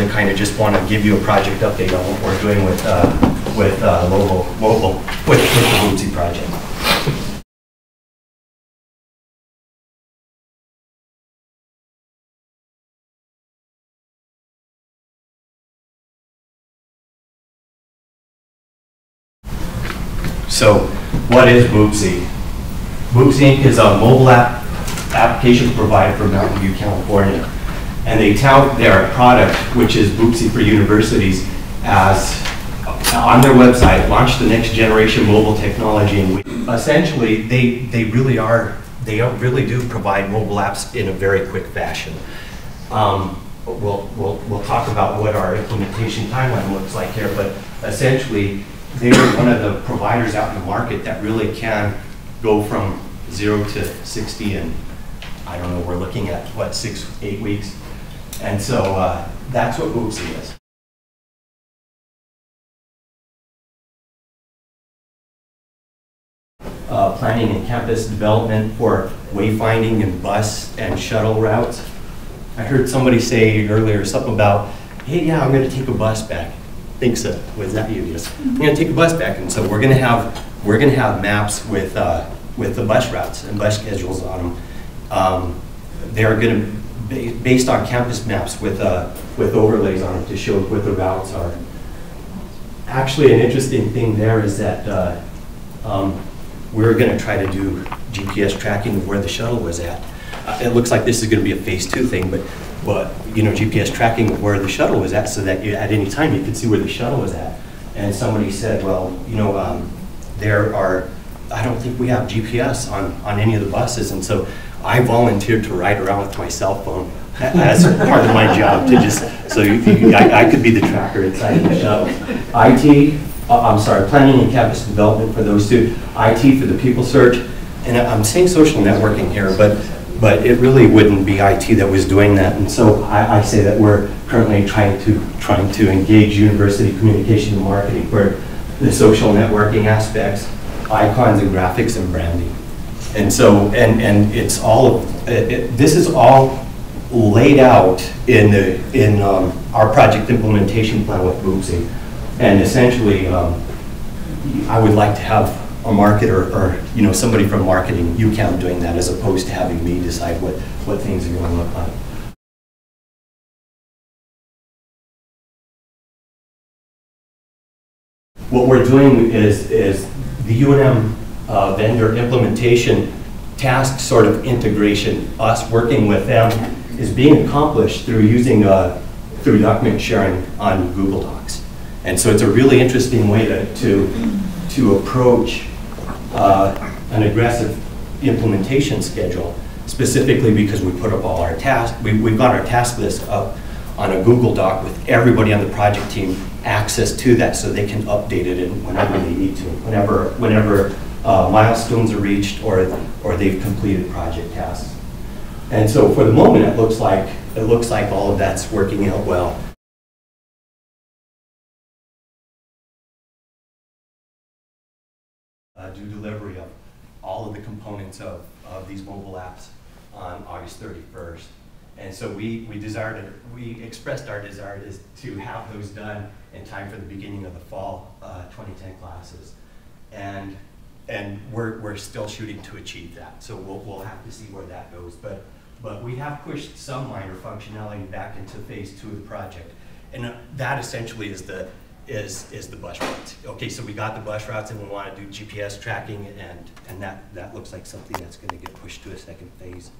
and kind of just want to give you a project update on what we're doing with Lobo Mobile, with the Bootsy project. So, what is Bootsy? Bootsy Inc. is a mobile application provider for Mountain View, California. And they tout their product, which is Bootsy for Universities, as on their website, launch the next generation mobile technology. And essentially, they really do provide mobile apps in a very quick fashion. We'll talk about what our implementation timeline looks like here, but essentially, they're one of the providers out in the market that really can go from 0 to 60 in, I don't know, we're looking at what, 6-8 weeks. And so that's what Bootsy is. Planning and campus development for wayfinding and bus and shuttle routes. I heard somebody say earlier something about, hey, yeah, I'm going to take a bus back. I think so. Was that you? Yes. I'm going to take a bus back, and so we're going to have maps with the bus routes and bus schedules on them. They're going to based on campus maps with overlays on them to show what the routes are. Actually, an interesting thing there is that we're going to try to do GPS tracking of where the shuttle was at. It looks like this is going to be a phase 2 thing, but you know, GPS tracking of where the shuttle was at, so that at any time you can see where the shuttle was at. And somebody said, well, you know, I don't think we have GPS on any of the buses, and so I volunteered to ride around with my cell phone as part of my job to just, so I could be the tracker inside the shuttle. Planning and campus development for those two. IT for the people search, and I'm saying social networking here, but it really wouldn't be IT that was doing that, and so I say that we're currently trying to engage university communication and marketing for the social networking aspects, icons and graphics and branding. And so, and it's all, this is all laid out in our project implementation plan with Bootsy. And essentially, I would like to have a marketer or you know, somebody from marketing, UCAM, doing that, as opposed to having me decide what things are going to look like. What we're doing is the UNM vendor implementation task sort of integration, us working with them, is being accomplished through using through document sharing on Google Docs. And so it's a really interesting way to approach an aggressive implementation schedule, specifically because we put up all our tasks. We've got our task list up on a Google Doc with everybody on the project team access to that, so they can update it whenever they need to, whenever milestones are reached or they've completed project tasks. And so for the moment, it looks like all of that's working out well. Do delivery of all of the components of these mobile apps on August 31st. And so we expressed our desire to have those done in time for the beginning of the fall 2010 classes. And we're still shooting to achieve that. So we'll have to see where that goes. But we have pushed some minor functionality back into phase 2 of the project. And that essentially is the bus routes. Okay, so we got the bus routes and we want to do GPS tracking, and that looks like something that's going to get pushed to a second phase.